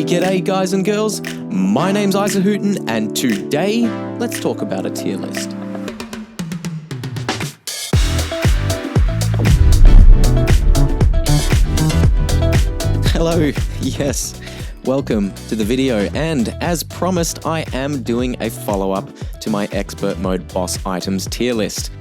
G'day guys and girls, my name's Isa Hooten and today let's talk about a tier list. Hello, yes, welcome to the video, and as promised I am doing a follow-up to my expert mode boss items tier list.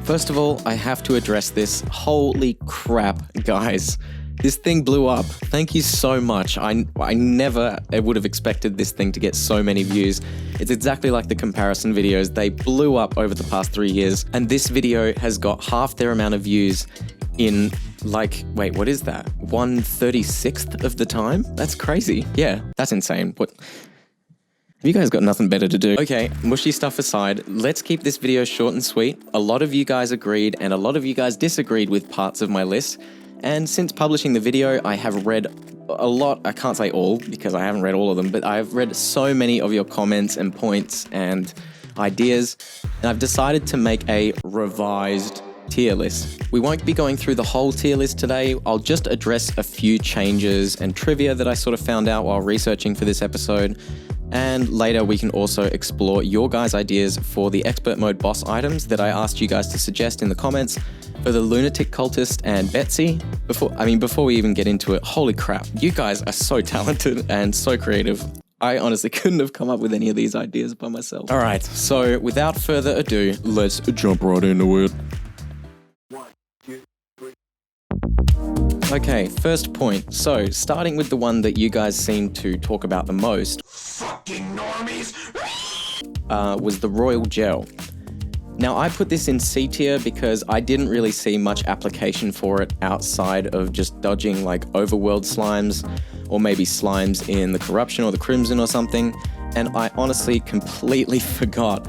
First of all, I have to address this. Holy crap, guys. This thing blew up. Thank you so much. I never would have expected this thing to get so many views. It's exactly like the comparison videos. They blew up over the past 3 years, and this video has got half their amount of views in like, wait, what is that? 1/36th of the time? That's crazy. Yeah, that's insane. What? Have you guys got nothing better to do? Okay, mushy stuff aside, let's keep this video short and sweet. A lot of you guys agreed and a lot of you guys disagreed with parts of my list. And since publishing the video, I have read a lot. I can't say all because I haven't read all of them, but I've read so many of your comments and points and ideas, and I've decided to make a revised tier list. We won't be going through the whole tier list today. I'll just address a few changes and trivia that I sort of found out while researching for this episode. And later we can also explore your guys' ideas for the expert mode boss items that I asked you guys to suggest in the comments for the Lunatic Cultist and Betsy. Before we even get into it, holy crap, you guys are so talented and so creative. I honestly couldn't have come up with any of these ideas by myself. All right, so without further ado, let's jump right into it. Okay, first point. So, starting with the one that you guys seem to talk about the most, fucking normies, was the Royal Gel. Now, I put this in C tier because I didn't really see much application for it outside of just dodging like overworld slimes or maybe slimes in the Corruption or the Crimson or something, and I honestly completely forgot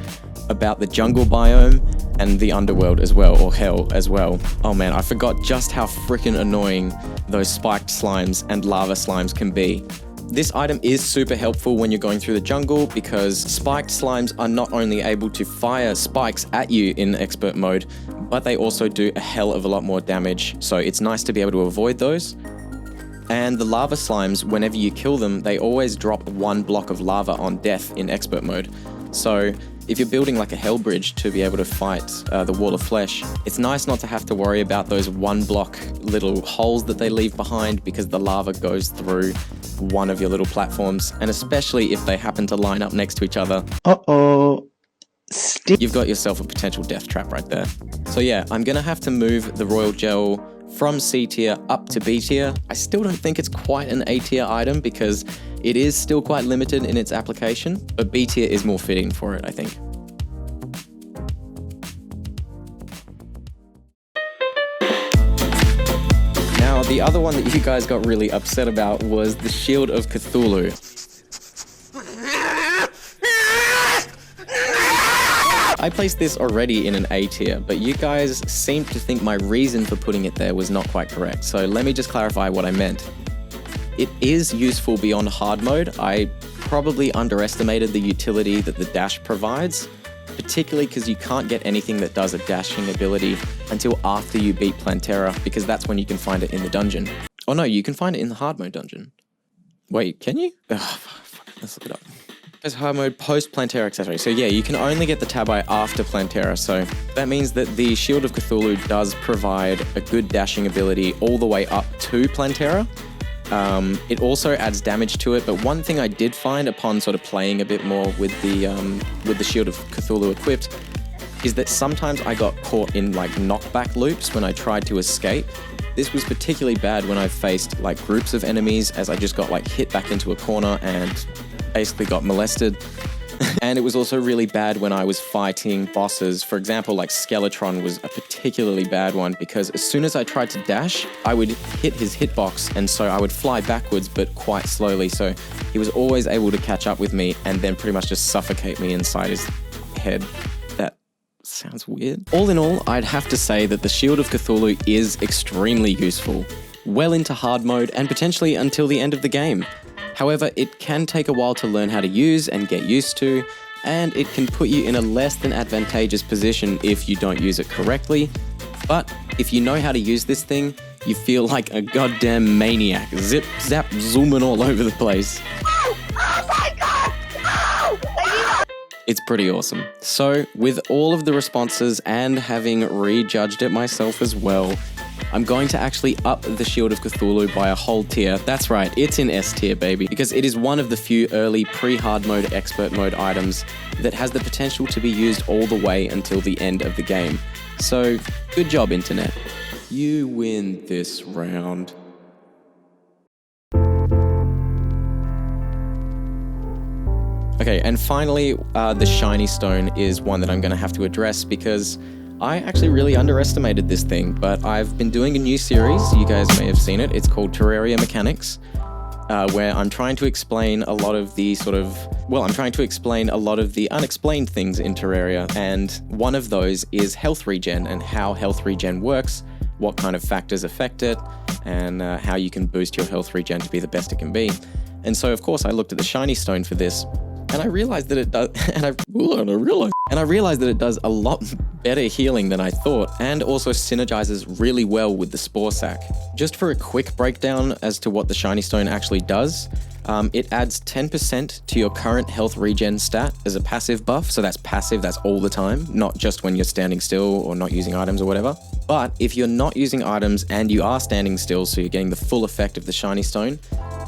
about the jungle biome and the underworld as well, or hell as well. Oh man, I forgot just how freaking annoying those spiked slimes and lava slimes can be. This item is super helpful when you're going through the jungle because spiked slimes are not only able to fire spikes at you in expert mode, but they also do a hell of a lot more damage, so it's nice to be able to avoid those. And the lava slimes, whenever you kill them, they always drop one block of lava on death in expert mode. So if you're building like a hell bridge to be able to fight the Wall of Flesh, it's nice not to have to worry about those one block little holes that they leave behind because the lava goes through one of your little platforms, and especially if they happen to line up next to each other. You've got yourself a potential death trap right there. So yeah, I'm gonna have to move the Royal Gel from C tier up to B tier. I still don't think it's quite an A tier item because it is still quite limited in its application, but B tier is more fitting for it, I think. Now, the other one that you guys got really upset about was the Shield of Cthulhu. I placed this already in an A tier, but you guys seemed to think my reason for putting it there was not quite correct, so let me just clarify what I meant. It is useful beyond hard mode. I probably underestimated the utility that the dash provides, particularly because you can't get anything that does a dashing ability until after you beat Plantera, because that's when you can find it in the dungeon. Oh no, you can find it in the hard mode dungeon. Wait, can you? Oh, fuck, let's look it up. There's hard mode, post Plantera accessory. So yeah, you can only get the Tabi after Plantera, so that means that the Shield of Cthulhu does provide a good dashing ability all the way up to Plantera. It also adds damage to it, but one thing I did find upon sort of playing a bit more with the Shield of Cthulhu equipped is that sometimes I got caught in like knockback loops when I tried to escape. This was particularly bad when I faced like groups of enemies, as I just got like hit back into a corner and basically got molested. And it was also really bad when I was fighting bosses. For example, like Skeletron was a particularly bad one because as soon as I tried to dash, I would hit his hitbox, and so I would fly backwards but quite slowly, so he was always able to catch up with me and then pretty much just suffocate me inside his head. That sounds weird. All in all, I'd have to say that the Shield of Cthulhu is extremely useful, well into hard mode and potentially until the end of the game. However, it can take a while to learn how to use and get used to, and it can put you in a less than advantageous position if you don't use it correctly. But if you know how to use this thing, you feel like a goddamn maniac, zip, zap, zooming all over the place. Oh my god! Oh! It's pretty awesome. So, with all of the responses and having rejudged it myself as well, I'm going to actually up the Shield of Cthulhu by a whole tier. That's right, it's in S tier, baby, because it is one of the few early pre-hard mode, expert mode items that has the potential to be used all the way until the end of the game. So, good job, Internet. You win this round. Okay, and finally, the Shiny Stone is one that I'm going to have to address because I actually really underestimated this thing, but I've been doing a new series, you guys may have seen it, it's called Terraria Mechanics, where I'm trying to explain a lot of the unexplained things in Terraria, and one of those is health regen and how health regen works, what kind of factors affect it, and how you can boost your health regen to be the best it can be. And so, of course, I looked at the Shiny Stone for this, and I realized that it does, and I realized that it does a lot better healing than I thought, and also synergizes really well with the Spore Sac. Just for a quick breakdown as to what the Shiny Stone actually does, it adds 10% to your current health regen stat as a passive buff, so that's passive, that's all the time, not just when you're standing still or not using items or whatever. But if you're not using items and you are standing still, so you're getting the full effect of the Shiny Stone,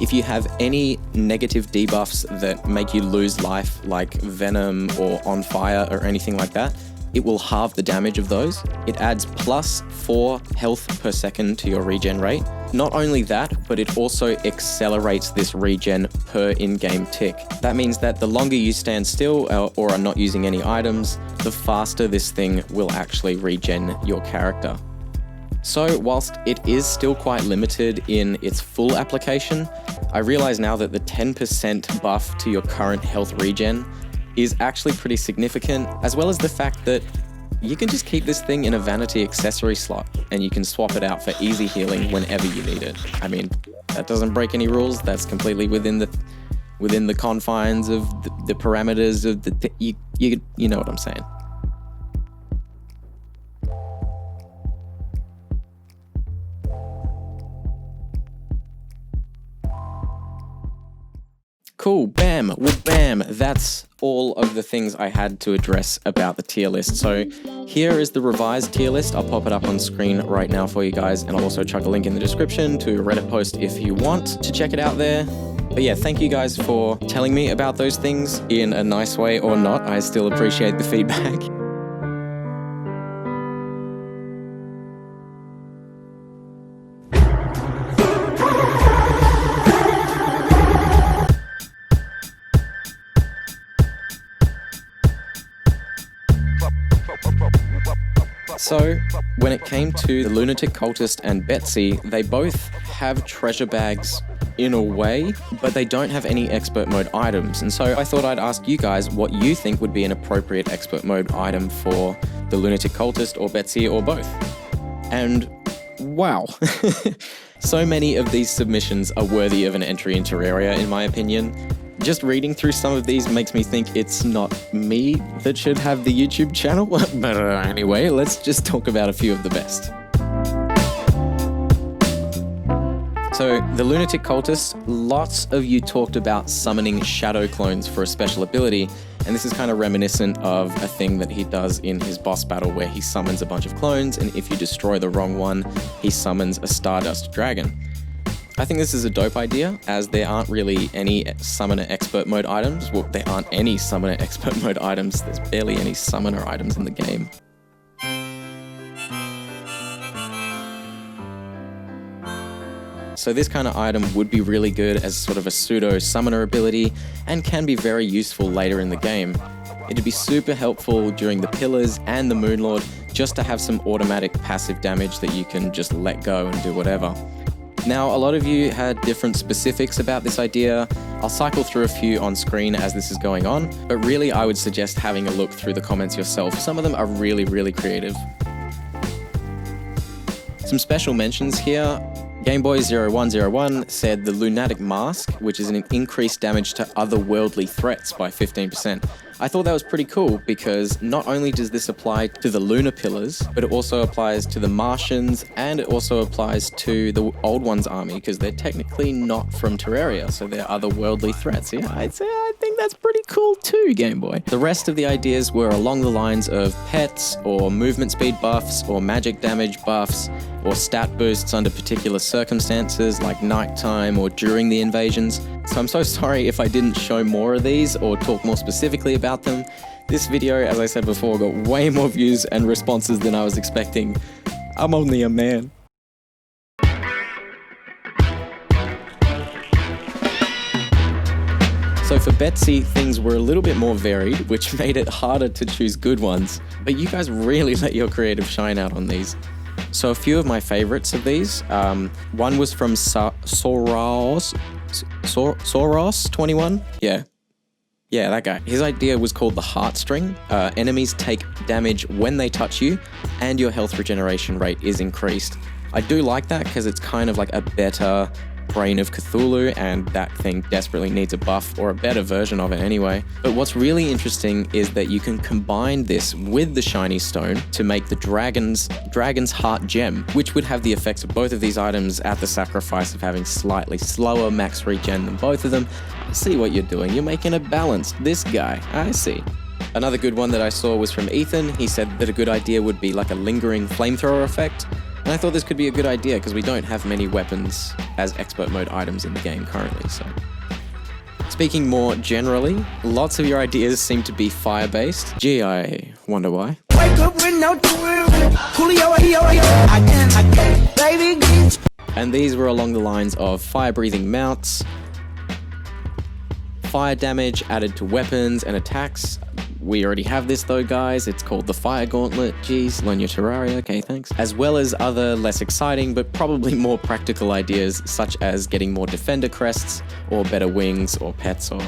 if you have any negative debuffs that make you lose life, like Venom or On Fire or anything like that, it will halve the damage of those. It adds plus 4 health per second to your regen rate. Not only that, but it also accelerates this regen per in-game tick. That means that the longer you stand still or are not using any items, the faster this thing will actually regen your character. So whilst it is still quite limited in its full application, I realize now that the 10% buff to your current health regen is actually pretty significant, as well as the fact that you can just keep this thing in a vanity accessory slot and you can swap it out for easy healing whenever you need it. I mean, that doesn't break any rules. That's completely within the confines of the parameters of you know what I'm saying. Cool, bam, well bam, that's all of the things I had to address about the tier list. So here is the revised tier list. I'll pop it up on screen right now for you guys, and I'll also chuck a link in the description to a Reddit post if you want to check it out there. But yeah, thank you guys for telling me about those things in a nice way or not. I still appreciate the feedback. So, when it came to the Lunatic Cultist and Betsy, they both have treasure bags in a way, but they don't have any expert mode items. And so I thought I'd ask you guys what you think would be an appropriate expert mode item for the Lunatic Cultist or Betsy or both. And wow, so many of these submissions are worthy of an entry in Terraria, in my opinion. Just reading through some of these makes me think it's not me that should have the YouTube channel. But anyway, let's just talk about a few of the best. So, the Lunatic Cultist, lots of you talked about summoning shadow clones for a special ability, and this is kind of reminiscent of a thing that he does in his boss battle where he summons a bunch of clones, and if you destroy the wrong one, he summons a Stardust Dragon. I think this is a dope idea, as there aren't really any Summoner Expert Mode items. Well, there aren't any Summoner Expert Mode items. There's barely any Summoner items in the game. So this kind of item would be really good as sort of a pseudo Summoner ability, and can be very useful later in the game. It'd be super helpful during the Pillars and the Moonlord, just to have some automatic passive damage that you can just let go and do whatever. Now, a lot of you had different specifics about this idea. I'll cycle through a few on screen as this is going on, but really I would suggest having a look through the comments yourself. Some of them are really, really creative. Some special mentions here. Gameboy0101 said the Lunatic Mask, which is an increased damage to otherworldly threats by 15%. I thought that was pretty cool because not only does this apply to the lunar pillars, but it also applies to the Martians and it also applies to the Old Ones army because they're technically not from Terraria, so they're otherworldly threats. Yeah, I think that's pretty cool too, Game Boy. The rest of the ideas were along the lines of pets or movement speed buffs or magic damage buffs or stat boosts under particular circumstances like nighttime or during the invasions. So I'm so sorry if I didn't show more of these or talk more specifically about them. This video, as I said before, got way more views and responses than I was expecting. I'm only a man. So for Betsy, things were a little bit more varied, which made it harder to choose good ones. But you guys really let your creative shine out on these. So a few of my favorites of these, one was from Soros21? Yeah, that guy. His idea was called the Heartstring. Enemies take damage when they touch you, and your health regeneration rate is increased. I do like that because it's kind of like a better Brain of Cthulhu, and that thing desperately needs a buff, or a better version of it anyway. But what's really interesting is that you can combine this with the Shiny Stone to make the Dragon's Heart Gem, which would have the effects of both of these items at the sacrifice of having slightly slower max regen than both of them. I see what you're doing. You're making it balanced. This guy, I see. Another good one that I saw was from Ethan. He said that a good idea would be like a lingering flamethrower effect. And I thought this could be a good idea because we don't have many weapons as expert mode items in the game currently, so. Speaking more generally, lots of your ideas seem to be fire-based. Gee, I wonder why. And these were along the lines of fire-breathing mounts, fire damage added to weapons and attacks. We already have this though, guys. It's called the Fire Gauntlet. Jeez, learn your Terraria. Okay, thanks. As well as other less exciting, but probably more practical ideas, such as getting more defender crests, or better wings, or pets, or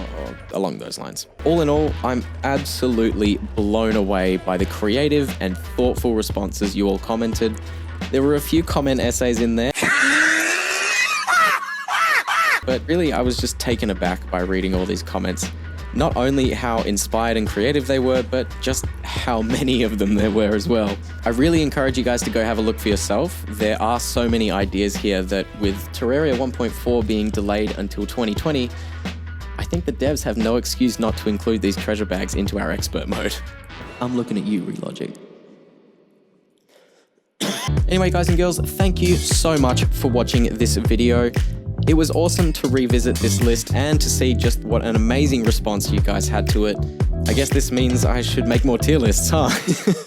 along those lines. All in all, I'm absolutely blown away by the creative and thoughtful responses you all commented. There were a few comment essays in there. But really, I was just taken aback by reading all these comments. Not only how inspired and creative they were, but just how many of them there were as well. I really encourage you guys to go have a look for yourself. There are so many ideas here that with Terraria 1.4 being delayed until 2020, I think the devs have no excuse not to include these treasure bags into our expert mode. I'm looking at you, Relogic. Anyway, guys and girls, thank you so much for watching this video. It was awesome to revisit this list and to see just what an amazing response you guys had to it. I guess this means I should make more tier lists, huh?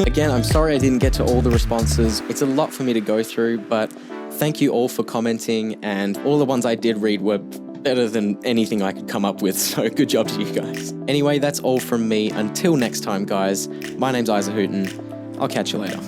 Again, I'm sorry I didn't get to all the responses. It's a lot for me to go through, but thank you all for commenting, and all the ones I did read were better than anything I could come up with, so good job to you guys. Anyway, that's all from me. Until next time, guys, my name's Isaac Hooten. I'll catch you later.